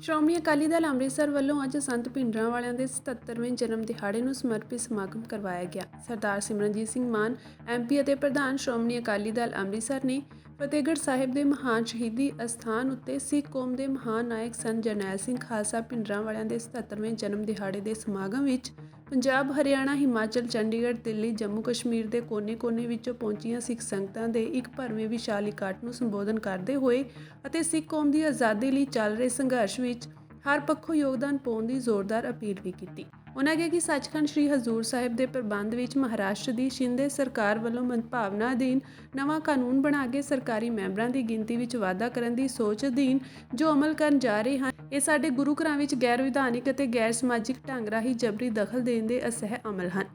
ਸ਼੍ਰੋਮਣੀ ਅਕਾਲੀ ਦਲ ਅੰਮ੍ਰਿਤਸਰ ਵੱਲੋਂ ਅੱਜ ਸੰਤ ਭਿੰਡਰਾਂਵਾਲਿਆਂ ਦੇ 77ਵੇਂ ਜਨਮ ਦਿਹਾੜੇ ਨੂੰ ਸਮਰਪਿਤ ਸਮਾਗਮ ਕਰਵਾਇਆ ਗਿਆ। ਸਰਦਾਰ ਸਿਮਰਨਜੀਤ ਸਿੰਘ ਮਾਨ MP ਅਤੇ ਪ੍ਰਧਾਨ ਸ਼੍ਰੋਮਣੀ ਅਕਾਲੀ ਦਲ ਅੰਮ੍ਰਿਤਸਰ ਨੇ ਫਤਿਹਗੜ੍ਹ ਸਾਹਿਬ ਦੇ ਮਹਾਨ ਸ਼ਹੀਦੀ ਅਸਥਾਨ ਉੱਤੇ ਸਿੱਖ ਕੌਮ ਦੇ ਮਹਾਨ ਨਾਇਕ ਸੰਤ ਜਰਨੈਲ ਸਿੰਘ ਖਾਲਸਾ ਭਿੰਡਰਾਂਵਾਲਿਆਂ ਦੇ 77ਵੇਂ ਜਨਮ ਦਿਹਾੜੇ ਦੇ ਸਮਾਗਮ ਵਿੱਚ ਪੰਜਾਬ, ਹਰਿਆਣਾ, ਹਿਮਾਚਲ, ਚੰਡੀਗੜ੍ਹ, ਦਿੱਲੀ, ਜੰਮੂ ਕਸ਼ਮੀਰ ਦੇ ਕੋਨੇ-ਕੋਨੇ ਵਿੱਚੋਂ ਪਹੁੰਚੀਆਂ ਸਿੱਖ ਸੰਗਤਾਂ ਦੇ ਇੱਕ ਭਰਵੇਂ ਵਿਸ਼ਾਲ ਇਕੱਠ ਨੂੰ ਸੰਬੋਧਨ ਕਰਦੇ ਹੋਏ ਅਤੇ ਸਿੱਖ ਕੌਮ ਦੀ ਆਜ਼ਾਦੀ ਲਈ ਚੱਲ ਰਹੇ ਸੰਘਰਸ਼ ਵਿੱਚ ਹਰ ਪੱਖੋਂ ਯੋਗਦਾਨ ਪਾਉਣ ਦੀ ਜ਼ੋਰਦਾਰ ਅਪੀਲ ਵੀ ਕੀਤੀ। ਉਨ੍ਹਾਂ ਕਿਹਾ ਕਿ ਸੱਚਖੰਡ ਸ੍ਰੀ ਹਜ਼ੂਰ ਸਾਹਿਬ ਦੇ ਪ੍ਰਬੰਧ ਵਿੱਚ ਮਹਾਰਾਸ਼ਟਰ ਦੀ ਸ਼ਿੰਦੇ ਸਰਕਾਰ ਵੱਲੋਂ ਮੰਦਭਾਵਨਾ ਅਧੀਨ ਨਵਾਂ ਕਾਨੂੰਨ ਬਣਾ ਕੇ ਸਰਕਾਰੀ ਮੈਂਬਰਾਂ ਦੀ ਗਿਣਤੀ ਵਿੱਚ ਵਾਧਾ ਕਰਨ ਦੀ ਸੋਚ ਅਧੀਨ ਜੋ ਅਮਲ ਕਰਨ ਜਾ ਰਹੇ ਹਨ, ਇਹ ਸਾਡੇ ਗੁਰੂ ਘਰਾਂ ਵਿੱਚ ਗੈਰ ਵਿਧਾਨਿਕ ਅਤੇ ਗੈਰ ਸਮਾਜਿਕ ਢੰਗ ਰਾਹੀਂ ਜਬਰੀ ਦਖਲ ਦੇਣ ਦੇ ਅਸਹਿ ਅਮਲ ਹਨ।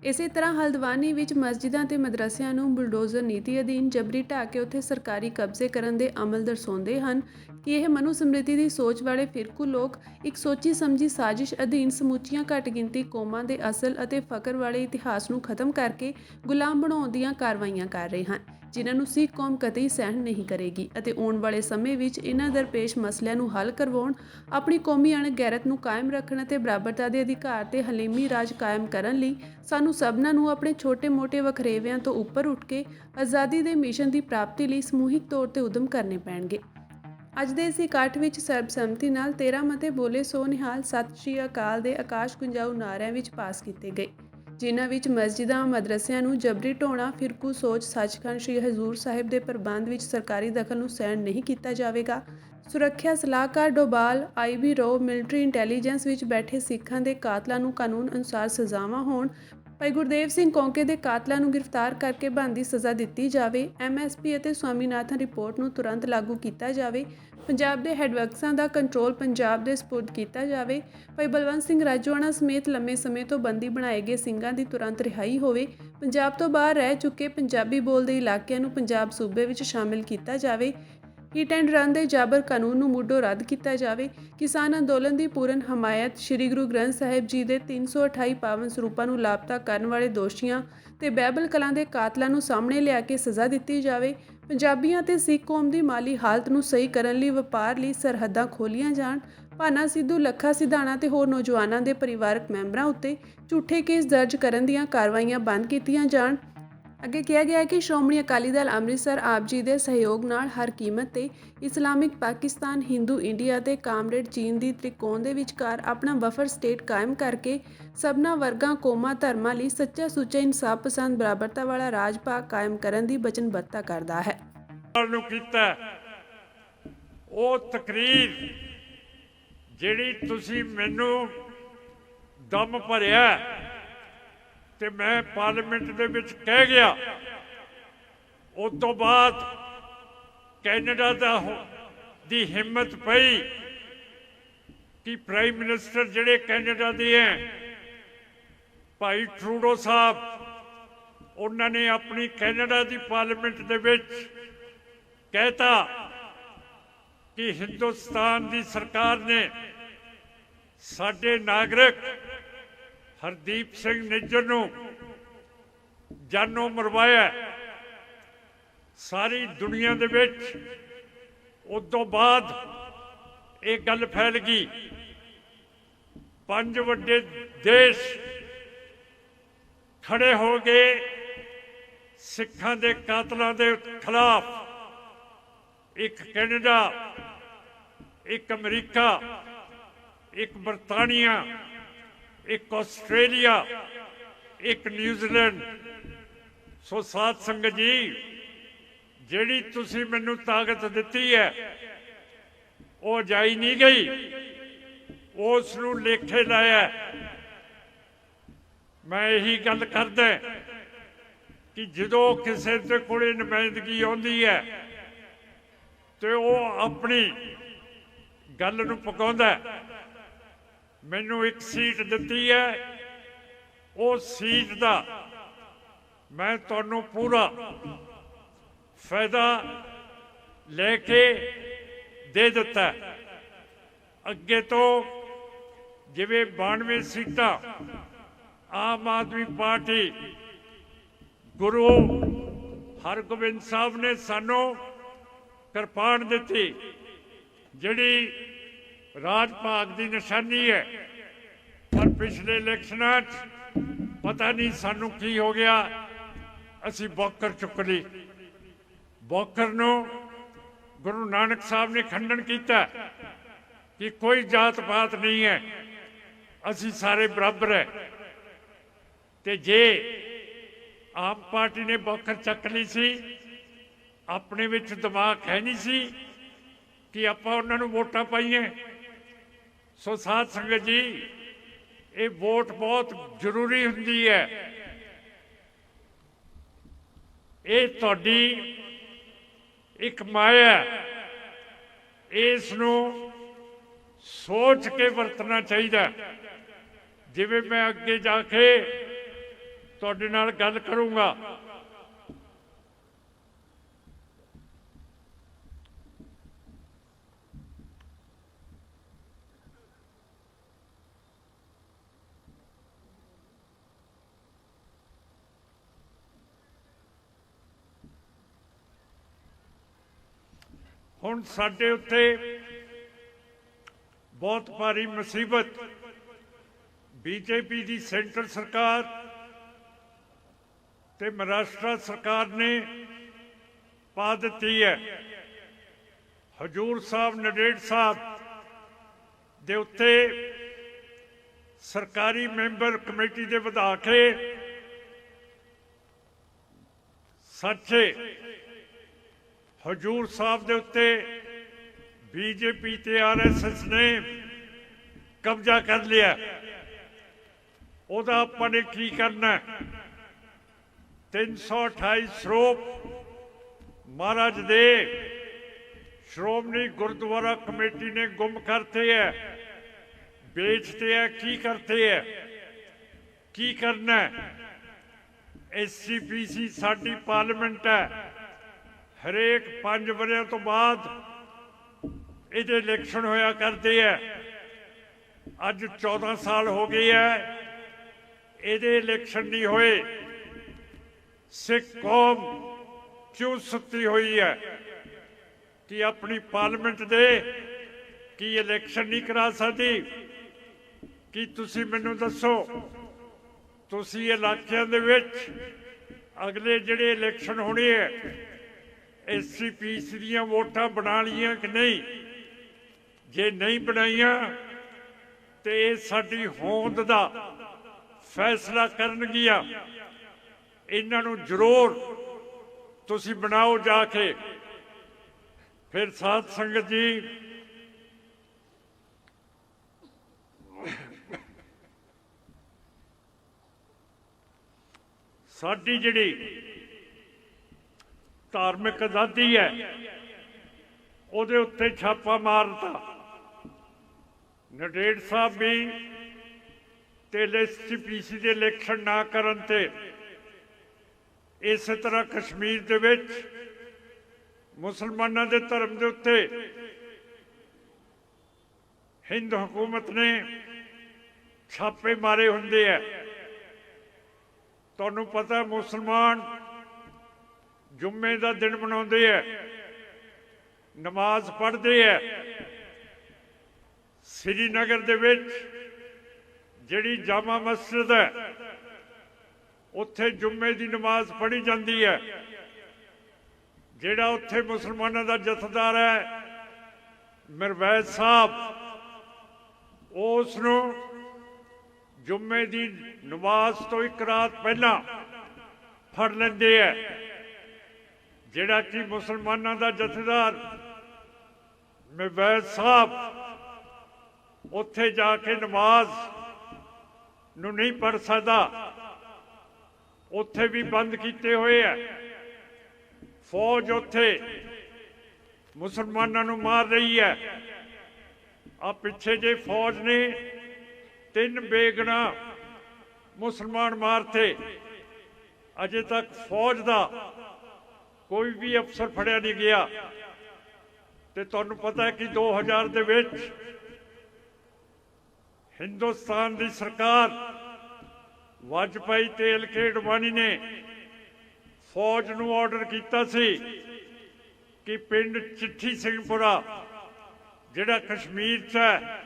ਇਸੇ ਤਰ੍ਹਾਂ ਹਲਦਵਾਨੀ ਵਿੱਚ ਮਸਜਿਦਾਂ ਤੇ ਮਦਰਸਿਆਂ ਨੂੰ ਬੁਲਡੋਜ਼ਰ ਨੀਤੀ ਅਧੀਨ ਜਬਰੀ ਢਾਹ ਕੇ ਉੱਥੇ ਸਰਕਾਰੀ ਕਬਜ਼ੇ ਕਰਨ ਦੇ ਅਮਲ ਦਰਸਾਉਂਦੇ ਹਨ ਕਿ ਇਹ ਮਨੂ ਸਮ੍ਰਿਤੀ ਦੀ ਸੋਚ ਵਾਲੇ ਫਿਰਕੂ ਲੋਕ ਇੱਕ ਸੋਚੀ ਸਮਝੀ ਸਾਜ਼ਿਸ਼ ਅਧੀਨ ਸਮੁੱਚੀਆਂ ਘੱਟ ਗਿਣਤੀ ਕੌਮਾਂ ਦੇ ਅਸਲ ਅਤੇ ਫਕਰ ਵਾਲੇ ਇਤਿਹਾਸ ਨੂੰ ਖਤਮ ਕਰਕੇ ਗੁਲਾਮ ਬਣਾਉਣ ਦੀਆਂ ਕਾਰਵਾਈਆਂ ਕਰ ਰਹੇ ਹਨ, ਜਿਨ੍ਹਾਂ ਨੂੰ ਸਿੱਖ ਕੌਮ ਕਤਈ ਸਹਿਣ ਨਹੀਂ ਕਰੇਗੀ ਅਤੇ ਆਉਣ ਵਾਲੇ ਸਮੇਂ ਵਿੱਚ ਇਹਨਾਂ ਦਰਪੇਸ਼ ਮਸਲਿਆਂ ਨੂੰ ਹੱਲ ਕਰਵਾਉਣ, ਆਪਣੀ ਕੌਮੀ ਅਣਗਹਿਰਤ ਨੂੰ ਕਾਇਮ ਰੱਖਣ ਅਤੇ ਬਰਾਬਰਤਾ ਦੇ ਅਧਿਕਾਰ ਤੇ ਹਲੀਮੀ ਰਾਜ ਕਾਇਮ ਕਰਨ ਲਈ ਸਾਨੂੰ ਸਭਨਾਂ ਨੂੰ ਆਪਣੇ ਛੋਟੇ-ਮੋਟੇ ਵਖਰੇਵਿਆਂ ਤੋਂ ਉੱਪਰ ਉੱਠ ਕੇ ਆਜ਼ਾਦੀ ਦੇ ਮਿਸ਼ਨ ਦੀ ਪ੍ਰਾਪਤੀ ਲਈ ਸਮੂਹਿਕ ਤੌਰ ਤੇ ਉਦਮ ਕਰਨੇ ਪੈਣਗੇ। ਅੱਜ ਦੇ ਇਸ ਇਕੱਠ ਵਿੱਚ ਸਰਬਸੰਮਤੀ ਨਾਲ 13 ਮਤੇ ਬੋਲੇ ਸੋ ਨਿਹਾਲ ਸਤਿ ਸ਼੍ਰੀ ਅਕਾਲ ਦੇ ਆਕਾਸ਼ ਗੁੰਜਾਊ ਨਾਅਰਿਆਂ ਵਿੱਚ ਪਾਸ ਕੀਤੇ ਗਏ, ਜਿਨ੍ਹਾਂ ਵਿੱਚ ਮਸਜਿਦਾਂ ਮਦਰਸਿਆਂ ਨੂੰ ਜਬਰੀ ਢਾਉਣਾ, ਫਿਰਕੂ ਸੋਚ, ਸੱਚਖੰਡ ਸ੍ਰੀ ਹਜ਼ੂਰ ਸਾਹਿਬ ਦੇ ਪ੍ਰਬੰਧ ਵਿੱਚ ਸਰਕਾਰੀ ਦਖਲ ਨੂੰ ਸਹਿਣ ਨਹੀਂ ਕੀਤਾ ਜਾਵੇਗਾ, ਸੁਰੱਖਿਆ ਸਲਾਹਕਾਰ ਡੋਭਾਲ, IB ਰੋ, ਮਿਲਟਰੀ ਇੰਟੈਲੀਜੈਂਸ ਵਿੱਚ ਬੈਠੇ ਸਿੱਖਾਂ ਦੇ ਕਾਤਲਾਂ ਨੂੰ ਕਾਨੂੰਨ ਅਨੁਸਾਰ ਸਜ਼ਾਵਾਂ ਹੋਣ, ਭਾਈ ਗੁਰਦੇਵ ਸਿੰਘ ਕੌਂਕੇ ਦੇ ਕਾਤਲਾਂ ਨੂੰ ਗ੍ਰਿਫਤਾਰ ਕਰਕੇ ਬਣਦੀ ਸਜ਼ਾ ਦਿੱਤੀ ਜਾਵੇ, MSP ਅਤੇ ਸਵਾਮੀਨਾਥਨ ਰਿਪੋਰਟ ਨੂੰ ਤੁਰੰਤ ਲਾਗੂ ਕੀਤਾ ਜਾਵੇ, ਪੰਜਾਬ ਦੇ ਹੈਡਵਰਕਸਾਂ ਦਾ ਕੰਟਰੋਲ ਪੰਜਾਬ ਦੇ ਸਪੁਰਦ ਕੀਤਾ ਜਾਵੇ, ਭਾਈ ਬਲਵੰਤ ਸਿੰਘ ਰਾਜੋਆਣਾ ਸਮੇਤ ਲੰਮੇ ਸਮੇਂ ਤੋਂ ਬੰਦੀ ਬਣਾਏ ਗਏ ਸਿੰਘਾਂ ਦੀ ਤੁਰੰਤ ਰਿਹਾਈ ਹੋਵੇ, ਪੰਜਾਬ ਤੋਂ ਬਾਹਰ ਰਹਿ ਚੁੱਕੇ ਪੰਜਾਬੀ ਬੋਲਦੇ ਇਲਾਕਿਆਂ ਨੂੰ ਪੰਜਾਬ ਸੂਬੇ ਵਿੱਚ ਸ਼ਾਮਿਲ ਕੀਤਾ ਜਾਵੇ, ਹਿੱਟ ਐਂਡ ਰਨ ਦੇ ਜਾਬਰ ਕਾਨੂੰਨ ਨੂੰ ਮੁੱਢੋਂ ਰੱਦ ਕੀਤਾ ਜਾਵੇ, ਕਿਸਾਨ ਅੰਦੋਲਨ ਦੀ ਪੂਰਨ ਹਮਾਇਤ, ਸ੍ਰੀ ਗੁਰੂ ਗ੍ਰੰਥ ਸਾਹਿਬ ਜੀ ਦੇ 328 ਪਾਵਨ ਸਰੂਪਾਂ ਨੂੰ ਲਾਪਤਾ ਕਰਨ ਵਾਲੇ ਦੋਸ਼ੀਆਂ ਤੇ ਬਾਈਬਲ ਕਲਾਂ ਦੇ ਕਾਤਲਾਂ ਨੂੰ ਸਾਹਮਣੇ ਲਿਆ ਕੇ ਸਜ਼ਾ ਦਿੱਤੀ ਜਾਵੇ, ਪੰਜਾਬੀਆਂ ਤੇ ਸਿੱਖ ਕੌਮ ਦੀ ਮਾਲੀ ਹਾਲਤ ਨੂੰ ਸਹੀ ਕਰਨ ਲਈ ਵਪਾਰ ਲਈ ਸਰਹੱਦਾਂ ਖੋਲ੍ਹੀਆਂ ਜਾਣ, ਭਾਨਾ ਸਿੱਧੂ, ਲੱਖਾ ਸਿਧਾਣਾ ਤੇ ਹੋਰ ਨੌਜਵਾਨਾਂ ਦੇ ਪਰਿਵਾਰਕ ਮੈਂਬਰਾਂ ਉੱਤੇ ਝੂਠੇ ਕੇਸ ਦਰਜ ਕਰਨ ਦੀਆਂ ਕਾਰਵਾਈਆਂ ਬੰਦ ਕੀਤੀਆਂ ਜਾਣ। ਅੱਗੇ ਕਿਹਾ ਗਿਆ ਹੈ ਕਿ ਸ਼੍ਰੋਮਣੀ ਅਕਾਲੀ ਦਲ ਅੰਮ੍ਰਿਤਸਰ ਆਪ ਜੀ ਦੇ ਸਹਿਯੋਗ ਨਾਲ ਹਰ ਕੀਮਤ ਤੇ ਇਸਲਾਮਿਕ ਪਾਕਿਸਤਾਨ, ਹਿੰਦੂ ਇੰਡੀਆ ਤੇ ਕਾਮਰੇਡ ਚੀਨ ਦੀ ਤ੍ਰਿਕੋਣ ਦੇ ਵਿਚਕਾਰ ਆਪਣਾ ਬਫਰ ਸਟੇਟ ਕਾਇਮ ਕਰਕੇ ਸਭਨਾਂ ਵਰਗਾਂ, ਕੌਮਾਂ, ਧਰਮਾਂ ਲਈ ਸੱਚਾ ਸੁੱਚਾ ਇਨਸਾਫ ਪਸੰਦ ਬਰਾਬਰਤਾ ਵਾਲਾ ਰਾਜ ਭਾਗ ਕਾਇਮ ਕਰਨ ਦੀ ਵਚਨਬੱਧਤਾ ਕਰਦਾ ਹੈ। ਉਹ ਤਕਰੀਰ ਜਿਹੜੀ ਤੁਸੀਂ ਮੈਨੂੰ ਦਮ ਭਰਿਆ ਤੇ ਮੈਂ ਪਾਰਲੀਮੈਂਟ ਦੇ ਵਿੱਚ ਕਹਿ ਗਿਆ, ਉਸ ਤੋਂ ਬਾਅਦ ਕੈਨੇਡਾ ਦੀ ਹਿੰਮਤ ਪਈ ਕਿ ਪ੍ਰਾਈਮ ਮਿਨਿਸਟਰ ਜਿਹੜੇ ਕੈਨੇਡਾ ਦੇ ਹੈ ਭਾਈ ਟਰੂਡੋ ਸਾਹਿਬ, ਉਹਨਾਂ ਨੇ ਆਪਣੀ ਕੈਨੇਡਾ ਦੀ ਪਾਰਲੀਮੈਂਟ ਦੇ ਵਿੱਚ ਕਹਿਤਾ ਕਿ ਹਿੰਦੁਸਤਾਨ ਦੀ ਸਰਕਾਰ ਨੇ ਸਾਡੇ ਨਾਗਰਿਕ ਹਰਦੀਪ ਸਿੰਘ ਨਿੱਜਰ ਨੂੰ ਜਾਨੋਂ ਮਰਵਾਇਆ। ਸਾਰੀ ਦੁਨੀਆ ਦੇ ਵਿੱਚ ਉਸ ਤੋਂ ਬਾਅਦ ਇਹ ਗੱਲ ਫੈਲ ਗਈ, 5 ਵੱਡੇ ਦੇਸ਼ ਖੜੇ ਹੋ ਗਏ ਸਿੱਖਾਂ ਦੇ ਕਾਤਲਾਂ ਦੇ ਖਿਲਾਫ, ਇੱਕ ਕੈਨੇਡਾ, ਇੱਕ ਅਮਰੀਕਾ, ਇੱਕ ਬਰਤਾਨੀਆ, ਇੱਕ ਆਸਟ੍ਰੇਲੀਆ, ਇੱਕ ਨਿਊਜ਼ੀਲੈਂਡ। ਸੋ ਸਾਧ ਸੰਗਤ ਜੀ, ਜਿਹੜੀ ਤੁਸੀਂ ਮੈਨੂੰ ਤਾਕਤ ਦਿੱਤੀ ਹੈ ਉਹ ਜਾਈ ਨਹੀਂ ਗਈ, ਉਸ ਨੂੰ ਲੇਖੇ ਲਾਇਆ। ਮੈਂ ਇਹੀ ਗੱਲ ਕਰਦਾ ਕਿ ਜਦੋਂ ਕਿਸੇ ਦੇ ਕੋਲੇ ਨੁਮਾਇੰਦਗੀ ਆਉਂਦੀ ਹੈ ਤੇ ਉਹ ਆਪਣੀ ਗੱਲ ਨੂੰ ਪਕਾਉਂਦਾ। ਮੈਨੂੰ ਇੱਕ ਸੀਟ ਦਿੱਤੀ ਹੈ, ਉਹ ਸੀਟ ਦਾ ਮੈਂ ਤੁਹਾਨੂੰ ਪੂਰਾ ਫਾਇਦਾ ਲੈ ਕੇ ਦੇ ਦਿੱਤਾ। ਅੱਗੇ ਤੋਂ ਜਿਵੇਂ 92 ਸੀਟਾਂ ਆਮ ਆਦਮੀ ਪਾਰਟੀ, ਗੁਰੂ ਹਰਗੋਬਿੰਦ ਸਾਹਿਬ ਨੇ ਸਾਨੂੰ ਕਿਰਪਾਨ ਦਿੱਤੀ, ਜਿਹੜੀ ਰਾਜ ਭਾਗ ਦੀ ਨਿਸ਼ਾਨੀ ਹੈ। ਪਰ ਪਿਛਲੇ ਇਲੈਕਸ਼ਨਾਂ 'ਚ ਪਤਾ ਨਹੀਂ ਸਾਨੂੰ ਕੀ ਹੋ ਗਿਆ, ਅਸੀਂ ਬੌਕਰ ਚੁੱਕ ਲਈ। ਬੌਕਰ ਨੂੰ ਗੁਰੂ ਨਾਨਕ ਸਾਹਿਬ ਨੇ ਖੰਡਨ ਕੀਤਾ ਕਿ ਕੋਈ ਜਾਤ ਪਾਤ ਨਹੀਂ ਹੈ, ਅਸੀਂ ਸਾਰੇ ਬਰਾਬਰ ਹੈ। ਤੇ ਜੇ ਆਮ ਪਾਰਟੀ ਨੇ ਬੌਕਰ ਚੱਕ ਲਈ ਸੀ, ਆਪਣੇ ਵਿੱਚ ਦਿਮਾਗ ਹੈ ਨਹੀਂ ਸੀ ਕਿ ਆਪਾਂ ਉਹਨਾਂ ਨੂੰ ਵੋਟਾਂ ਪਾਈਏ। ਸੋ ਸਾਧ ਸੰਗਤ ਜੀ, ਇਹ ਵੋਟ ਬਹੁਤ ਜ਼ਰੂਰੀ ਹੁੰਦੀ ਹੈ। ਇਹ ਤੁਹਾਡੀ ਇੱਕ ਮਾਇਆ, ਇਸ ਨੂੰ ਸੋਚ ਕੇ ਵਰਤਣਾ ਚਾਹੀਦਾ। ਜਿਵੇਂ ਮੈਂ ਅੱਗੇ ਜਾ ਕੇ ਤੁਹਾਡੇ ਨਾਲ ਗੱਲ ਕਰੂੰਗਾ, ਹੁਣ ਸਾਡੇ ਉੱਤੇ ਬਹੁਤ ਭਾਰੀ ਮੁਸੀਬਤ ਬੀਜੇਪੀ ਦੀ ਸੈਂਟਰ ਸਰਕਾਰ ਤੇ ਮਹਾਰਾਸ਼ਟਰ ਸਰਕਾਰ ਨੇ ਪਾ ਦਿੱਤੀ ਹੈ। ਹਜੂਰ ਸਾਹਿਬ, ਨੰਦੇੜ ਸਾਹਿਬ ਦੇ ਉੱਤੇ ਸਰਕਾਰੀ ਮੈਂਬਰ ਕਮੇਟੀ ਦੇ ਵਧਾ ਕੇ ਸੱਚੇ ਹਜੂਰ ਸਾਹਿਬ ਦੇ ਉੱਤੇ ਬੀਜੇਪੀ ਤੇ ਆਰਐਸਐਸ ਨੇ ਕਬਜ਼ਾ ਕਰ ਲਿਆ। ਉਹਦਾ ਆਪਾਂ ਨੇ ਕੀ ਕਰਨਾ? 328 ਸਰੂਪ ਮਹਾਰਾਜ ਦੇ ਸ਼੍ਰੋਮਣੀ ਗੁਰਦੁਆਰਾ ਕਮੇਟੀ ਨੇ ਗੁੰਮ ਕਰਤੇ ਹੈ, बेचते हैं। की करते है, की करना? SCPC साडी पार्लियामेंट है, हरेक 5 वरियां तो बाद इहदे इलैक्शन होया करते है। अज 14 साल हो गए है, इहदे इलैक्शन नहीं होए। सिख कौम क्यों सुती हुई है कि अपनी पार्लियामेंट दे की इलैक्शन नहीं करा सकती? कि तुसी मैनू दसो, तुसी इलाकिਆਂ ਦੇ ਵਿੱਚ अगले ਜਿਹੜੇ इलैक्शन होने है SCPC ਦੀਆਂ ਵੋਟਾਂ ਬਣਾ ਲੀਆਂ कि नहीं? जे नहीं बनाईਆਂ तो ये साडी होंद ਦਾ फैसला करनगियां। इन्हां नूं जरूर तुसी बनाओ जाके। फिर साध संगत जी, साडी जिहड़ी धार्मिक आज़ादी है उहदे उत्ते छापा मारता। नंदेड़ साहब भी ते SCPC दे इलैक्शन ना करन ते इस तरह कश्मीर दे विच मुसलमानां दे धर्म दे उत्ते हिंद हुकूमत ने छापे मारे हुंदे है। तुहानूं पता मुसलमान जुम्मे का दिन मनाउंदे है, नमाज पढ़ते है। श्रीनगर दे विच जिहड़ी जामा मस्जिद है उत्थे जुम्मे की नमाज पढ़ी जाती है। जिहड़ा उत्थे मुसलमानों का जथेदार है मिरवैज साहब, उसनूं जुम्मे की नमाज तो एक रात पहला फड़ लेंदे है। जिहड़ा कि मुसलमानों का जथेदार मिरवैज साहब उत्थे जाके नमाज नूं नहीं पढ़ सकदा, उत्थे भी बंद किए हुए है। फौज उत्थे मुसलमानों नूं मार रही है। आ पिछे जे फौज ने 3 बेगुनाह मुसलमान मारते, अजे तक फौज का कोई भी अफसर फड़िया नहीं गया। तो तुहानूं पता है कि 2000 दे विच हिंदुस्तान की सरकार वाजपेयी ते LK अडवाणी ने फौज नूं ऑर्डर किया सी कि पिंड चिट्ठी सिंहपुरा ਜਿਹੜਾ ਕਸ਼ਮੀਰ 'ਚ ਹੈ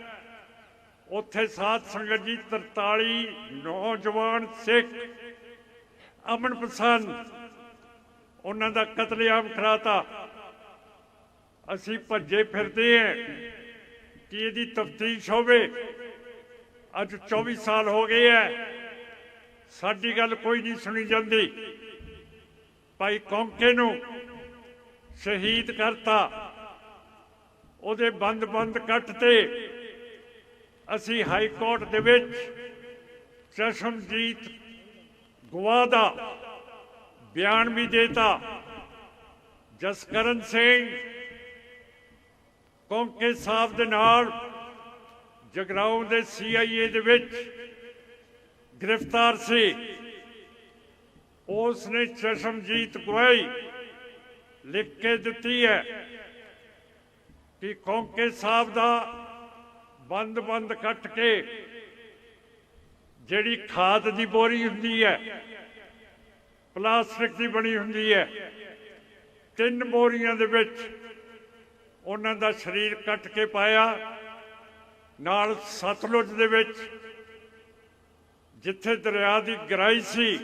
ਉੱਥੇ ਸਾਧ ਸੰਗਤ ਜੀ 43 ਨੌਜਵਾਨ ਸਿੱਖ ਅਮਨ ਪਸੰਦ ਉਹਨਾਂ ਦਾ ਕਤਲੇਆਮ ਕਰਾਤਾ। ਅਸੀਂ ਭੱਜੇ ਫਿਰਦੇ ਹਾਂ ਕਿ ਇਹਦੀ ਤਫਤੀਸ਼ ਹੋਵੇ। ਅੱਜ 24 ਸਾਲ ਹੋ ਗਏ ਹੈ, ਸਾਡੀ ਗੱਲ ਕੋਈ ਨਹੀਂ ਸੁਣੀ ਜਾਂਦੀ। ਭਾਈ ਕੌਂਕੇ ਨੂੰ ਸ਼ਹੀਦ ਕਰਤਾ, ਉਹਦੇ ਬੰਦ ਕੱਟਤੇ। ਅਸੀਂ ਹਾਈ ਕੋਰਟ ਦੇ ਵਿੱਚ ਚਸ਼ਮਜੀਤ ਗਵਾਹ ਦਾ ਬਿਆਨ ਵੀ ਦੇਤਾ। ਜਸਕਰਨ ਸਿੰਘ ਕੌਂਕੇ ਸਾਹਿਬ ਦੇ ਨਾਲ ਜਗਰਾਉਂ ਦੇ CIA ਦੇ ਵਿੱਚ ਗ੍ਰਿਫਤਾਰ ਸੀ। ਉਸ ਨੇ ਚਸ਼ਮਜੀਤ ਗਵਾਹੀ ਲਿਖ ਕੇ ਦਿੱਤੀ ਹੈ ਕਿ ਕੌਂਕੇ ਸਾਹਿਬ ਦਾ ਬੰਦ ਕੱਟ ਕੇ ਜਿਹੜੀ ਖਾਦ ਦੀ ਬੋਰੀ ਹੁੰਦੀ ਹੈ, ਪਲਾਸਟਿਕ ਦੀ ਬਣੀ ਹੁੰਦੀ ਹੈ, 3 ਬੋਰੀਆਂ ਦੇ ਵਿੱਚ ਉਹਨਾਂ ਦਾ ਸਰੀਰ ਕੱਟ ਕੇ ਪਾਇਆ। ਨਾਲ ਸਤਲੁਜ ਦੇ ਵਿੱਚ ਜਿੱਥੇ ਦਰਿਆ ਦੀ ਗਹਿਰਾਈ ਸੀ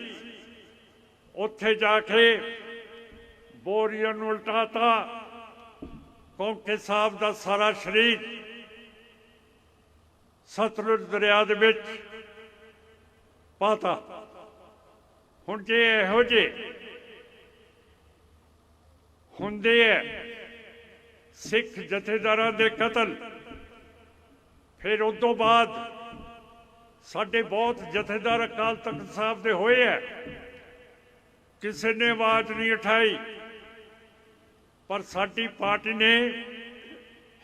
ਉੱਥੇ ਜਾ ਕੇ ਬੋਰੀਆਂ ਨੂੰ ਉਲਟਾਤਾ। ਕੌਂਕੇ ਸਾਹਿਬ ਦਾ ਸਾਰਾ ਸਰੀਰ ਸਤਲੁਜ ਦਰਿਆ ਦੇ ਵਿੱਚ ਪਾਤਾ। ਹੁਣ ਜੇ ਇਹੋ ਜਿਹੇ ਹੁੰਦੇ ਹੈ ਸਿੱਖ ਜਥੇਦਾਰਾਂ ਦੇ ਕਤਲ, ਫਿਰ ਉਸ ਤੋਂ ਬਾਅਦ ਸਾਡੇ ਬਹੁਤ ਜਥੇਦਾਰ ਅਕਾਲ ਤਖਤ ਸਾਹਿਬ ਦੇ ਹੋਏ ਹੈ, ਕਿਸੇ ਨੇ ਆਵਾਜ਼ ਨਹੀਂ ਉਠਾਈ। ਪਰ ਸਾਡੀ ਪਾਰਟੀ ਨੇ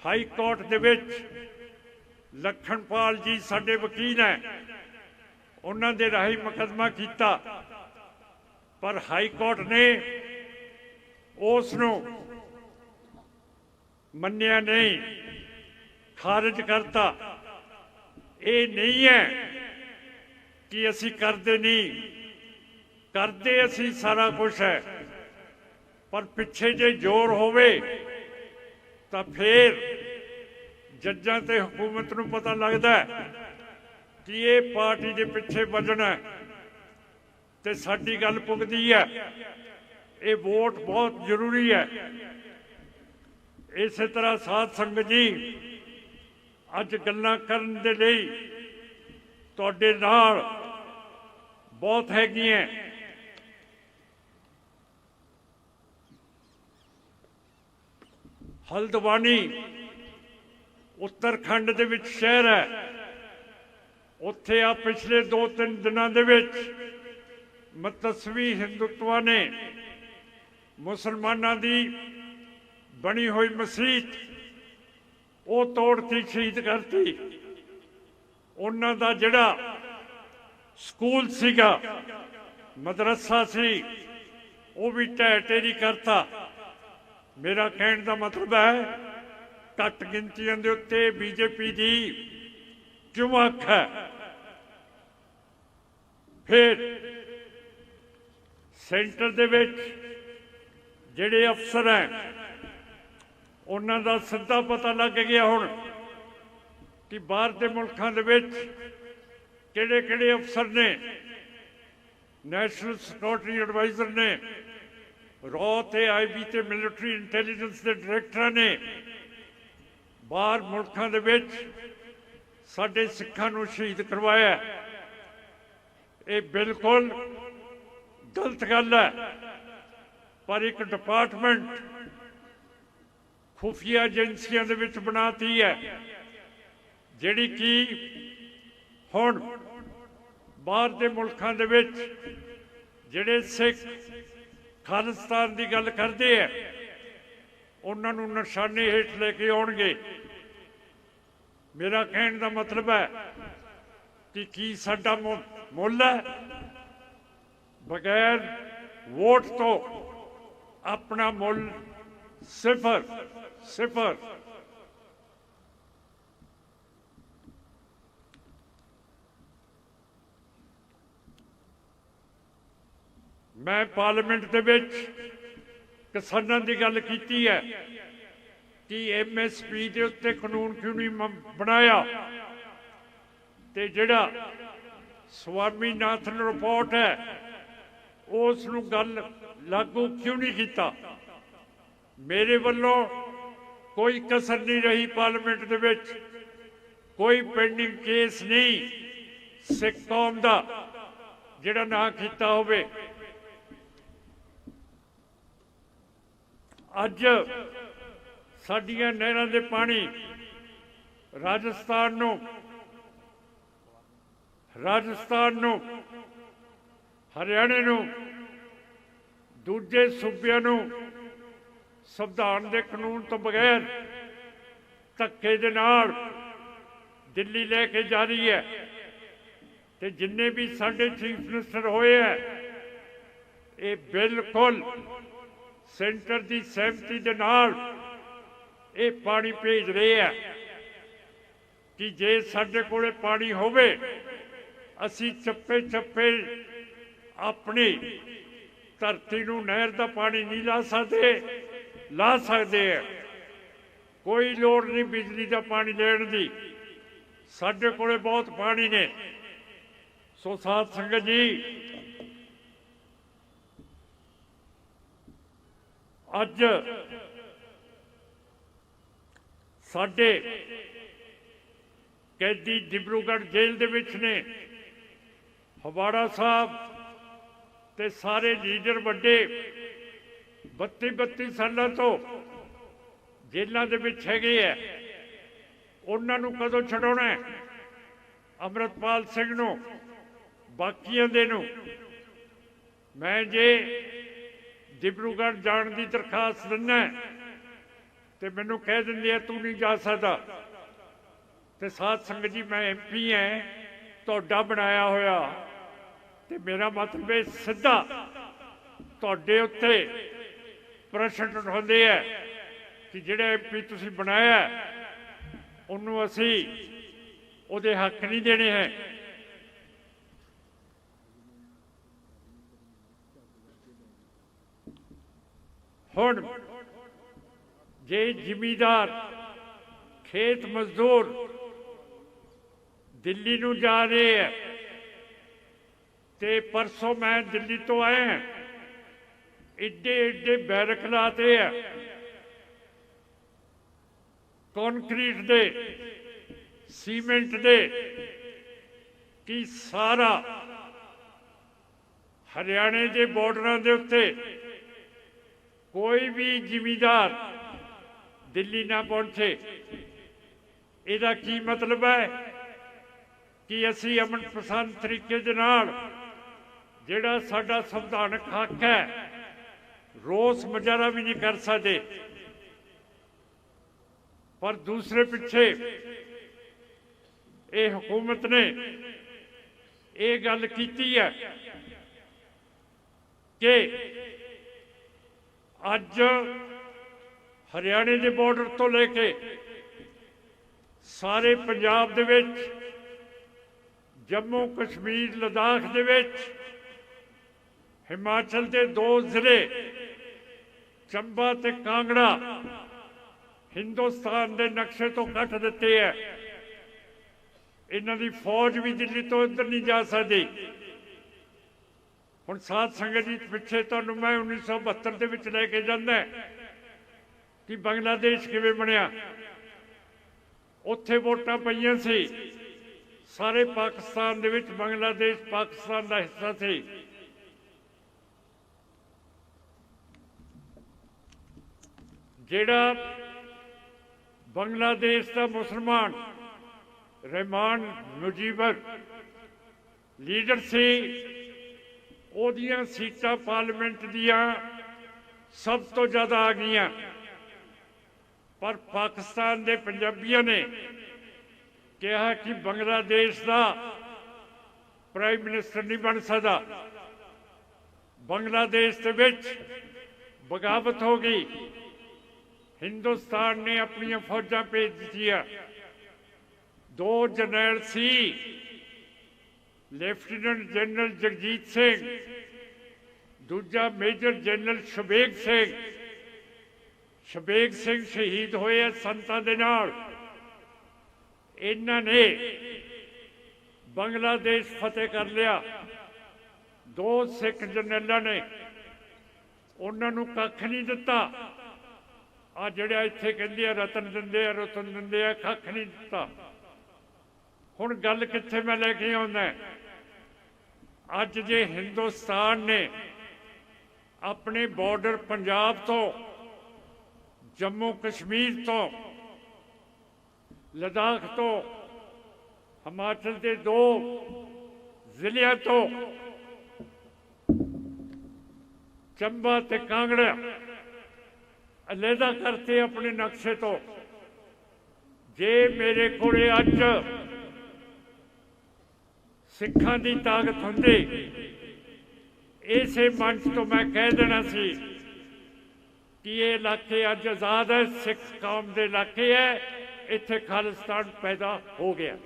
ਹਾਈ ਕੋਰਟ ਦੇ ਵਿੱਚ ਲਖਣਪਾਲ ਜੀ ਸਾਡੇ ਵਕੀਲ ਹੈ, ਉਹਨਾਂ ਦੇ ਰਾਹੀਂ ਮੁਕੱਦਮਾ ਕੀਤਾ। ਪਰ ਹਾਈ ਕੋਰਟ ਨੇ ਉਸ ਨੂੰ ਮੰਨਿਆ ਨਹੀਂ, ਖਾਰਜ ਕਰਤਾ। ਇਹ ਨਹੀਂ ਹੈ ਕਿ ਅਸੀਂ ਕਰਦੇ ਨਹੀਂ, ਕਰਦੇ ਅਸੀਂ ਸਾਰਾ ਕੁਝ ਹੈ। ਪਰ ਪਿੱਛੇ ਜੇ ਜ਼ੋਰ ਹੋਵੇ ਤਾਂ ਫਿਰ ਜੱਜਾਂ ਤੇ ਹਕੂਮਤ ਨੂੰ ਪਤਾ ਲੱਗਦਾ ਕਿ ਇਹ ਪਾਰਟੀ ਦੇ ਪਿੱਛੇ ਵੱਜਣਾ ਤੇ ਸਾਡੀ ਗੱਲ ਪੁੱਗਦੀ ਹੈ। ਇਹ ਵੋਟ ਬਹੁਤ ਜ਼ਰੂਰੀ ਹੈ। ਇਸੇ ਤਰ੍ਹਾਂ ਸਾਧ ਸੰਗਤ ਜੀ ਅੱਜ ਗੱਲਾਂ ਕਰਨ ਦੇ ਲਈ ਤੁਹਾਡੇ ਨਾਲ ਬਹੁਤ ਹੈਗੀਆਂ। ਹਲਦਵਾਨੀ ਉੱਤਰਾਖੰਡ ਦੇ ਵਿੱਚ ਸ਼ਹਿਰ ਹੈ। ਉੱਥੇ ਆ ਪਿਛਲੇ 2-3 ਦਿਨਾਂ ਦੇ ਵਿੱਚ ਮਤਸਵੀ ਹਿੰਦੂਤਵਾ ਨੇ ਮੁਸਲਮਾਨਾਂ ਦੀ ਬਣੀ ਹੋਈ ਮਸਜਿਦ ਉਹ ਤੋੜਤੀ, ਸ਼ਹੀਦ ਕਰਤੀ। ਉਹਨਾਂ ਦਾ ਜਿਹੜਾ ਸਕੂਲ ਸੀਗਾ, ਮਦਰਸਾ ਸੀ, ਉਹ ਵੀ ਢਹਿ ਢੇਰੀ ਕਰਤਾ। ਮੇਰਾ ਕਹਿਣ ਦਾ ਮਤਲਬ ਹੈ ਘੱਟ ਗਿਣਤੀਆਂ ਦੇ ਉੱਤੇ BJP ਦੀ ਚੁਮਕ ਹੈ। ਫਿਰ ਸੈਂਟਰ ਦੇ ਵਿੱਚ ਜਿਹੜੇ ਅਫਸਰ ਹੈ ਉਹਨਾਂ ਦਾ ਸਿੱਧਾ ਪਤਾ ਲੱਗ ਗਿਆ ਹੁਣ ਕਿ ਬਾਹਰ ਦੇ ਮੁਲਕਾਂ ਦੇ ਵਿੱਚ ਕਿਹੜੇ ਅਫਸਰ ਨੇ। ਨੈਸ਼ਨਲ ਸਿਕਿਉਰਿਟੀ ਐਡਵਾਈਜ਼ਰ ਨੇ, ਰॉ ਤੇ IB ਤੇ ਮਿਲਟਰੀ ਇੰਟੈਲੀਜੈਂਸ ਦੇ ਡਾਇਰੈਕਟਰਾਂ ਨੇ ਬਾਹਰ ਮੁਲਕਾਂ ਦੇ ਵਿੱਚ ਸਾਡੇ ਸਿੱਖਾਂ ਨੂੰ ਸ਼ਹੀਦ ਕਰਵਾਇਆ। ਇਹ ਬਿਲਕੁਲ ਗਲਤ ਗੱਲ ਹੈ। ਪਰ ਇੱਕ ਡਿਪਾਰਟਮੈਂਟ ਖੁਫੀਆ ਏਜੰਸੀਆਂ ਦੇ ਵਿੱਚ ਬਣਾਤੀ ਹੈ ਜਿਹੜੀ ਕਿ ਹੁਣ ਬਾਹਰ ਦੇ ਮੁਲਕਾਂ ਦੇ ਵਿੱਚ ਜਿਹੜੇ ਸਿੱਖ ਖਾਲਿਸਤਾਨ ਦੀ ਗੱਲ ਕਰਦੇ ਹੈ ਉਹਨਾਂ ਨੂੰ ਨਿਸ਼ਾਨੇ ਹੇਠ ਲੈ ਕੇ ਆਉਣਗੇ। ਮੇਰਾ ਕਹਿਣ ਦਾ ਮਤਲਬ ਹੈ ਕਿ ਕੀ ਸਾਡਾ ਮੁੱਲ ਹੈ ਬਗੈਰ ਵੋਟ ਤੋਂ ਆਪਣਾ ਮੁੱਲ ਸਿਫਰ। ਮੈਂ ਪਾਰਲੀਮੈਂਟ ਦੇ ਵਿੱਚ ਕਿਸਾਨਾਂ ਦੀ ਗੱਲ ਕੀਤੀ ਹੈ। कि MSP ਦੇ ਉੱਤੇ ਕਾਨੂੰਨ ਕਿਉਂ ਨਹੀਂ ਬਣਾਇਆ ਤੇ ਜਿਹੜਾ ਸਵਾਮੀਨਾਥਨ ਰਿਪੋਰਟ ਹੈ ਉਸ ਨੂੰ ਗੱਲ ਲਾਗੂ ਕਿਉਂ ਨਹੀਂ ਕੀਤਾ। ਮੇਰੇ ਵੱਲੋਂ ਕੋਈ ਕਸਰ ਨਹੀਂ ਰਹੀ ਪਾਰਲੀਮੈਂਟ ਦੇ ਵਿੱਚ, ਕੋਈ ਪੈਂਡਿੰਗ ਕੇਸ ਨਹੀਂ ਸਿੱਖ ਕੌਮ ਦਾ ਜਿਹੜਾ ਨਾ ਕੀਤਾ ਹੋਵੇ। ਅੱਜ ਸਾਡੀਆਂ ਨਹਿਰਾਂ ਦੇ ਪਾਣੀ ਰਾਜਸਥਾਨ ਨੂੰ ਹਰਿਆਣੇ ਨੂੰ ਦੂਜੇ ਸੂਬਿਆਂ ਨੂੰ ਸੰਵਿਧਾਨ ਦੇ ਕਾਨੂੰਨ ਤੋਂ ਬਗੈਰ ਧੱਕੇ ਦੇ ਨਾਲ ਦਿੱਲੀ ਲੈ ਕੇ ਜਾ ਰਹੀ ਹੈ। ਤੇ ਜਿੰਨੇ ਵੀ ਸਾਡੇ ਚੀਫ ਮਿਨਿਸਟਰ ਹੋਏ ਹੈ ਇਹ ਬਿਲਕੁਲ ਸੈਂਟਰ ਦੀ ਸਹਿਮਤੀ ਦੇ ਨਾਲ ਇਹ ਪਾਣੀ ਭੇਜ ਰਹੇ ਹੈ ਕਿ ਜੇ ਸਾਡੇ ਕੋਲੇ ਪਾਣੀ ਹੋਵੇ ਅਸੀਂ ਚੱਪੇ ਚੱਪੇ ਆਪਣੀ ਧਰਤੀ ਨੂੰ ਨਹਿਰ ਦਾ ਪਾਣੀ ਨਹੀਂ ਲਾ ਸਕਦੇ ਹੈ। ਕੋਈ ਲੋੜ ਨਹੀਂ ਬਿਜਲੀ ਦਾ ਪਾਣੀ ਲੈਣ ਦੀ, ਸਾਡੇ ਕੋਲੇ ਬਹੁਤ ਪਾਣੀ ਨੇ। ਸੋ ਸਾਧ ਸੰਗਤ ਜੀ, ਅੱਜ ਸਾਡੇ ਕੈਦੀ ਡਿਬਰੂਗੜ੍ਹ ਜੇਲ੍ਹ ਦੇ ਵਿੱਚ ਨੇ। ਹਵਾੜਾ ਸਾਹਿਬ ਤੇ ਸਾਰੇ ਲੀਡਰ ਵੱਡੇ 32 ਸਾਲਾਂ ਤੋਂ ਜੇਲ੍ਹਾਂ ਦੇ ਵਿੱਚ ਹੈਗੇ ਹੈ। ਉਹਨਾਂ ਨੂੰ ਕਦੋਂ ਛਡਾਉਣਾ ਹੈ? ਅੰਮ੍ਰਿਤਪਾਲ ਸਿੰਘ ਨੂੰ, ਬਾਕੀਆਂ ਦੇ ਨੂੰ। ਮੈਂ ਜੇ ਡਿਬਰੂਗੜ੍ਹ ਜਾਣ ਦੀ ਦਰਖਾਸਤ ਦਿੰਦਾ ਤੇ ਮੈਨੂੰ ਕਹਿ ਦਿੰਦੇ ਆ ਤੂੰ ਨਹੀਂ ਜਾ ਸਕਦਾ। ਤੇ ਸਾਧ ਸੰਗਤ ਜੀ, ਮੈਂ MP ਐ, ਤੁਹਾਡਾ ਬਣਾਇਆ ਹੋਇਆ, ਤੇ ਮੇਰਾ ਮਤਲਬ ਇਹ ਸਿੱਧਾ ਤੁਹਾਡੇ ਉੱਤੇ ਪ੍ਰਸ਼ਨ ਉਠਾਉਂਦੇ ਆ ਕਿ ਜਿਹੜਾ MP ਤੁਸੀਂ ਬਣਾਇਆ ਉਹਨੂੰ ਅਸੀਂ ਉਹਦੇ ਹੱਕ ਨਹੀਂ ਦੇਣੇ ਹੈ। ਹੁਣ ਜੇ ਜ਼ਿਮੀਂਦਾਰ ਖੇਤ ਮਜ਼ਦੂਰ ਦਿੱਲੀ ਨੂੰ ਜਾ ਰਹੇ ਹੈ ਤੇ ਪਰਸੋਂ ਮੈਂ ਦਿੱਲੀ ਤੋਂ ਆਇਆ, ਏਡੇ ਬੈਰਕ ਲਾਤੇ ਹੈ ਕੰਕਰੀਟ ਦੇ, ਸੀਮੈਂਟ ਦੇ, ਕਿ ਸਾਰਾ ਹਰਿਆਣੇ ਦੇ ਬਾਰਡਰਾਂ ਦੇ ਉੱਤੇ ਕੋਈ ਵੀ ਜ਼ਿਮੀਂਦਾਰ ਦਿੱਲੀ ਨਾ ਪਹੁੰਚੇ। ਇਹਦਾ ਕੀ ਮਤਲਬ ਹੈ ਕਿ ਅਸੀਂ ਅਮਨ ਪਸੰਦ ਤਰੀਕੇ ਦੇ ਨਾਲ ਜਿਹੜਾ ਸਾਡਾ ਸੰਵਿਧਾਨਕ ਹੱਕ ਹੈ ਰੋਸ ਮੁਜ਼ਾਹਰਾ ਵੀ ਨਹੀਂ ਕਰ ਸਕਦੇ। ਪਰ ਦੂਸਰੇ ਪਿੱਛੇ ਇਹ ਹਕੂਮਤ ਨੇ ਇਹ ਗੱਲ ਕੀਤੀ ਹੈ ਕਿ ਅੱਜ ਹਰਿਆਣੇ ਦੇ ਬਾਰਡਰ ਤੋਂ ਲੈ ਕੇ ਸਾਰੇ ਪੰਜਾਬ ਦੇ ਵਿੱਚ, ਜੰਮੂ ਕਸ਼ਮੀਰ ਲੱਦਾਖ ਦੇ ਵਿੱਚ, ਹਿਮਾਚਲ ਦੇ 2 ਜ਼ਿਲ੍ਹੇ ਚੰਬਾ ਤੇ ਕਾਂਗੜਾ ਹਿੰਦੁਸਤਾਨ ਦੇ ਨਕਸ਼ੇ ਤੋਂ ਕੱਟ ਦਿੱਤੇ ਹੈ। ਇਹਨਾਂ ਦੀ ਫੌਜ ਵੀ ਦਿੱਲੀ ਤੋਂ ਇੱਧਰ ਨਹੀਂ ਜਾ ਸਕਦੀ। ਹੁਣ ਸਾਧ ਸੰਗਤ ਜੀ, ਪਿੱਛੇ ਤੁਹਾਨੂੰ ਮੈਂ 1972 ਦੇ ਵਿੱਚ ਲੈ ਕੇ ਜਾਂਦਾ ਕਿ ਬੰਗਲਾਦੇਸ਼ ਕਿਵੇਂ ਬਣਿਆ। ਉੱਥੇ ਵੋਟਾਂ ਪਈਆਂ ਸੀ, ਸਾਰੇ ਪਾਕਿਸਤਾਨ ਦੇ ਵਿੱਚ ਬੰਗਲਾਦੇਸ਼ ਪਾਕਿਸਤਾਨ ਦਾ ਹਿੱਸਾ ਸੀ। ਜਿਹੜਾ ਬੰਗਲਾਦੇਸ਼ ਦਾ ਮੁਸਲਮਾਨ ਰਹਿਮਾਨ ਮੁਜੀਬਰ ਲੀਡਰ ਸੀ, ਉਹਦੀਆਂ ਸੀਟਾਂ ਪਾਰਲੀਮੈਂਟ ਦੀਆਂ ਸਭ ਤੋਂ ਜ਼ਿਆਦਾ ਆ ਗਈਆਂ। ਪਰ ਪਾਕਿਸਤਾਨ ਦੇ ਪੰਜਾਬੀਆਂ ਨੇ ਕਿਹਾ ਕਿ ਬੰਗਲਾਦੇਸ਼ ਦਾ ਪ੍ਰਾਈਮ ਮਿਨਿਸਟਰ ਨਹੀਂ ਬਣ ਸਕਦਾ। ਬੰਗਲਾਦੇਸ਼ ਦੇ ਵਿੱਚ ਬਗਾਵਤ ਹੋ ਗਈ। हिंदुस्तान ने अपनी फौजा भेज दिया। 2 जरनैल सी, लेफ्टिनेंट जनरल जगजीत सिंह, दूजा मेजर जनरल शबेग सिंह, ਸ਼ਬੀਕ ਸਿੰਘ ਸ਼ਹੀਦ ਹੋਏ ਆ ਸੰਤਾਂ ਦੇ ਨਾਲ। ਇਹਨਾਂ ਨੇ ਬੰਗਲਾਦੇਸ਼ ਫਤਿਹ ਕਰ ਲਿਆ। 2 ਸਿੱਖ ਜਰਨੈਲਾਂ ਨੇ ਉਹਨਾਂ ਨੂੰ ਕੱਖ ਨਹੀਂ ਦਿੱਤਾ। ਆ ਜਿਹੜਾ ਇੱਥੇ ਕਹਿੰਦੇ ਆ ਰਤਨ ਦਿੰਦੇ ਆ, ਰਤਨ ਦਿੰਦੇ ਆ, ਕੱਖ ਨਹੀਂ ਦਿੱਤਾ। ਹੁਣ ਗੱਲ ਕਿੱਥੇ ਮੈਂ ਲੈ ਕੇ ਆਉਂਦਾ? ਅੱਜ ਜੇ ਹਿੰਦੁਸਤਾਨ ਨੇ ਆਪਣੇ ਬਾਰਡਰ ਪੰਜਾਬ ਤੋਂ, ਜੰਮੂ ਕਸ਼ਮੀਰ ਤੋਂ, ਲਦਾਖ ਤੋਂ, ਹਿਮਾਚਲ ਦੇ 2 ਜ਼ਿਲ੍ਹਿਆਂ ਤੋਂ, ਚੰਬਾ ਤੇ ਕਾਂਗੜਾ ਅਲੱਗਾ ਕਰਤੇ ਆਪਣੇ ਨਕਸ਼ੇ ਤੋਂ। ਜੇ ਮੇਰੇ ਕੋਲੇ ਅੱਜ ਸਿੱਖਾਂ ਦੀ ਤਾਕਤ ਹੁੰਦੀ, ਇਸੇ ਮੰਚ ਤੋਂ ਮੈਂ ਕਹਿ ਦੇਣਾ ਸੀ ਕਿ ਇਹ ਇਲਾਕੇ ਅੱਜ ਆਜ਼ਾਦ ਹੈ, ਸਿੱਖ ਕੌਮ ਦੇ ਇਲਾਕੇ ਹੈ, ਇੱਥੇ ਖਾਲਿਸਤਾਨ ਪੈਦਾ ਹੋ ਗਿਆ।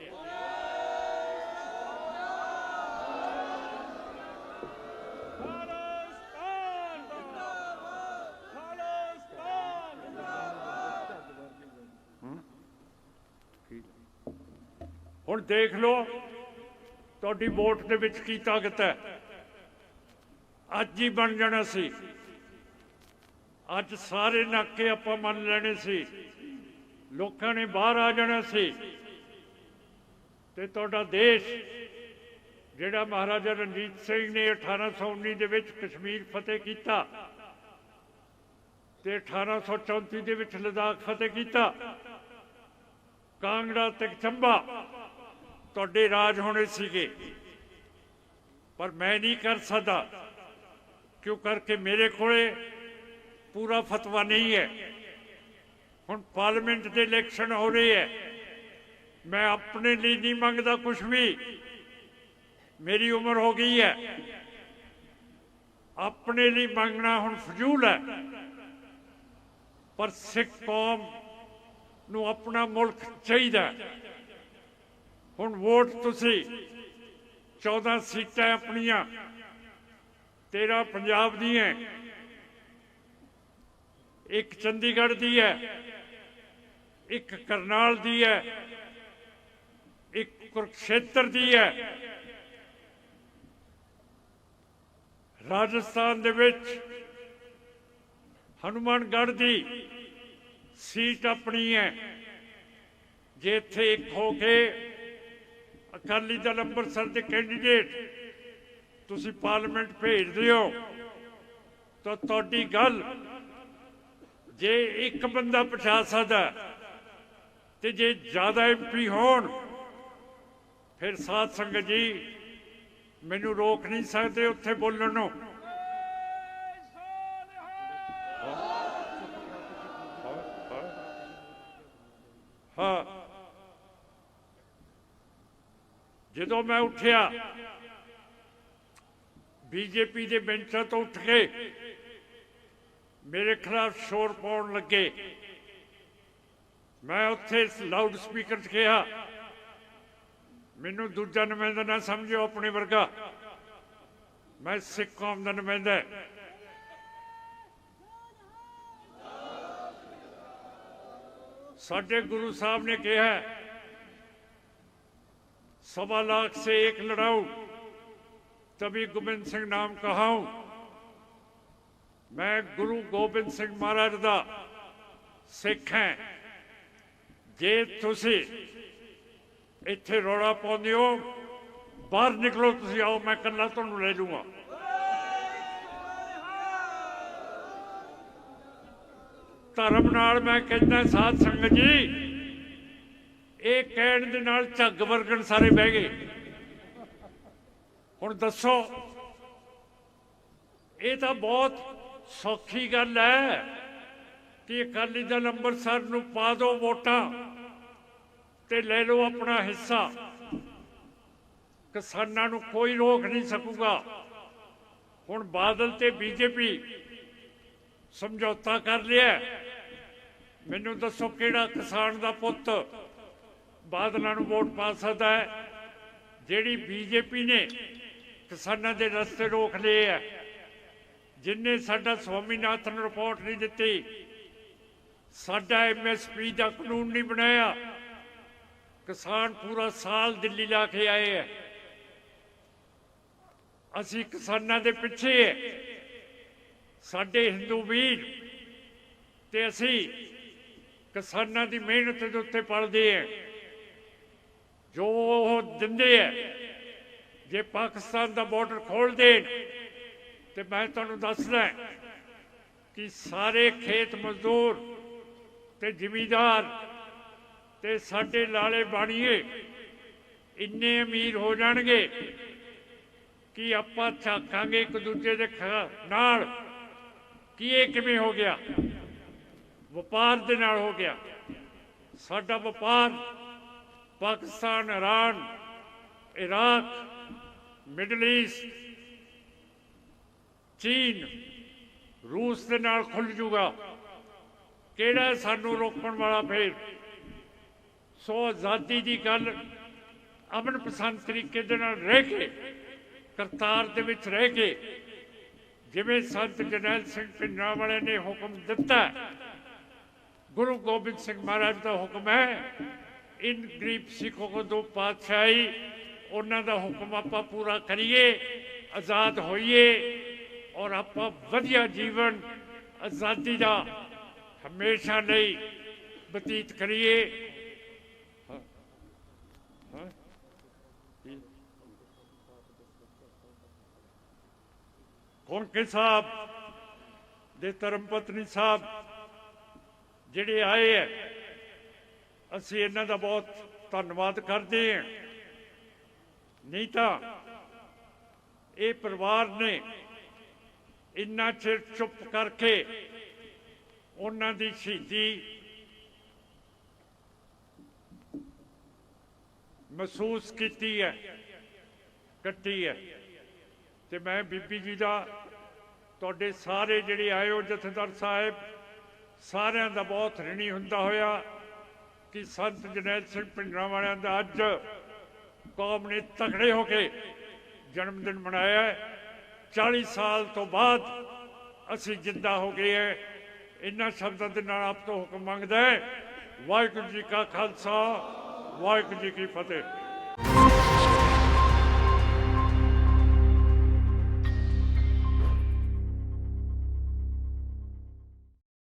ਹੁਣ ਦੇਖ ਲਓ ਤੁਹਾਡੀ ਵੋਟ ਦੇ ਵਿੱਚ ਕੀ ਤਾਕਤ ਹੈ। ਅੱਜ ਹੀ ਬਣ ਜਾਣਾ ਸੀ। ਅੱਜ ਸਾਰੇ ਨਾਕੇ ਆਪਾਂ ਮੰਨ ਲੈਣੇ ਸੀ। ਲੋਕਾਂ ਨੇ ਬਾਹਰ ਆ ਜਾਣਾ ਸੀ ਤੇ ਤੁਹਾਡਾ ਦੇਸ਼ ਜਿਹੜਾ ਮਹਾਰਾਜਾ ਰਣਜੀਤ ਸਿੰਘ ਨੇ 1819 ਦੇ ਵਿੱਚ ਕਸ਼ਮੀਰ ਫਤਿਹ ਕੀਤਾ ਤੇ 1834 ਦੇ ਵਿੱਚ ਲਦਾਖ ਫਤਿਹ ਕੀਤਾ, ਕਾਂਗੜਾ ਤੇ ਚੰਬਾ ਤੁਹਾਡੇ ਰਾਜ ਹੋਣੇ ਸੀਗੇ। ਪਰ ਮੈਂ ਨਹੀਂ ਕਰ ਸਕਦਾ, ਕਿਉਂ ਕਰਕੇ ਮੇਰੇ ਕੋਲੇ ਪੂਰਾ ਫਤਵਾ ਨਹੀਂ ਹੈ। ਹੁਣ ਪਾਰਲੀਮੈਂਟ ਦੇ ਇਲੈਕਸ਼ਨ ਹੋ ਰਹੇ ਹੈ। मैं अपने लिए नहीं मंगता कुछ भी, मेरी उम्र हो गई है, अपने लिए मंगना हुण फजूल है। पर सिख कौम नूं अपना मुल्क चाहिए। हुण वोट तुसी 14 सीटां अपनियां 13 पंजाब दी है, एक चंडीगढ़ दी है, एक करनाल दी है, एक कुरुक्षेत्र दी है। राजस्थान दे विच हनुमानगढ़ दी सीट अपनी है। जे इत्थे एक होके अकाली दल अंबरसर के कैंडीडेट तुसी पार्लीमेंट भेज दिओ तो तुहाडी गल जे एक बंदा पछा सकदा ते जे ज्यादा एमपी होण फिर साध संगत जी मैनू रोक नहीं सकते उत्थे बोलण नूं। हाँ, जदों मैं उठिया बीजेपी के बेंचां तो उठ के मेरे खिलाफ शोर पाउण लगे, मैं उत्थे लाउड स्पीकर च कहा मैनू दूजा नुमाइंदा ना समझो अपने वर्गा, मैं सिख कौम का नुमाइंदा। साडे गुरु साहब ने कहा 1.25 लाख से एक लड़ाऊं तभी गोबिंद सिंह नाम कहाऊं। मैं गुरु गोबिंद सिंह महाराज दा सिख है। जे तुसी इत्थे रौला पाउंदे हो बाहर निकलो, तुसी आओ, मैं कल्ला तुहानूं ले लूंगा। धर्म नाल मैं कहना साध संगत जी, ये कहण दे नाल झग वर्गण सारे बह गए। हुण दसो, ये तो बहुत सौखी गल है कि अकाली दल अंबरसर नूं पा दो वोटां ते ले लो अपना हिस्सा, किसानां नूं कोई रोक नहीं सकूगा। हुण बादल ते बीजेपी समझौता कर लिया। मैनू दसो किहड़ा किसान दा पुत्त बादलां नूं वोट पा सकदा है? जिहड़ी बीजेपी ने किसानां दे रस्ते रोक लिए है, जिन्हें साडा स्वामीनाथन रिपोर्ट नहीं दिती, साडा MSP का कानून नहीं बनाया। किसान पूरा साल दिल्ली ला के आए है। असी किसानां दे पिछे है। साडे हिंदू वीर ते असी किसानां दी मेहनत दे उत्ते पलदे हैं। जो ओह दिंदे है, जे पाकिस्तान दा बॉर्डर खोल देन ते मैं तुहानूं दसदा कि सारे खेत मजदूर ते जिमीदार ते साडे लाले बाणीए इन्ने अमीर हो जाणगे कि आपां झाकांगे एक दूजे दे नाल कि ये किवें हो गया। वपार दे नाल हो गया। साडा वपार Pakistan, Iran, Iraq, Middle East, चीन, रूस दे नाल खुल जूगा। किहड़ा सानू रोकण वाला फिर। सो आज़ादी की गल अमन पसंद तरीके दे नाल रह के करतार दे विच रह के जिवें संत जरनैल सिंह भिंडरांवाले ने हुक्म दिता, गुरु गोबिंद सिंह महाराज का हुक्म है, इन गरीब सिखों को दो पातशाही, उन्हां दा हुक्म आपां पूरा करिए, आज़ाद होइए और आपां वधिया जीवन आज़ादी का हमेशा नहीं बतीत करिए। कौंके साहब दे धर्म पत्नी साहब जिहड़े आए है, असीं इन्हां दा बहुत धन्नवाद करते हैं। नहीं तो ये परिवार ने इन्ना चिर चुप करके उन्हां दी शहीदी महसूस की है, कट्टी है। तो मैं बीबी जी का तुहाडे सारे जिहड़े आए हो जथेदार साहिब सारिਆਂ ਦਾ बहुत ऋणी हुंदा होया कि संत जरनैल सिंह भिंडरांवालिਆਂ ਦਾ अज कौम ने तगड़े होके जन्मदिन मनाया है। 40 साल तो बाद असी जिंदा हो गए हैं। इन्हां शब्दों के नाल आप तो हुक्म मंगदा है। वाहिगुरू जी का खालसा, वाहिगुरू जी की फतेह।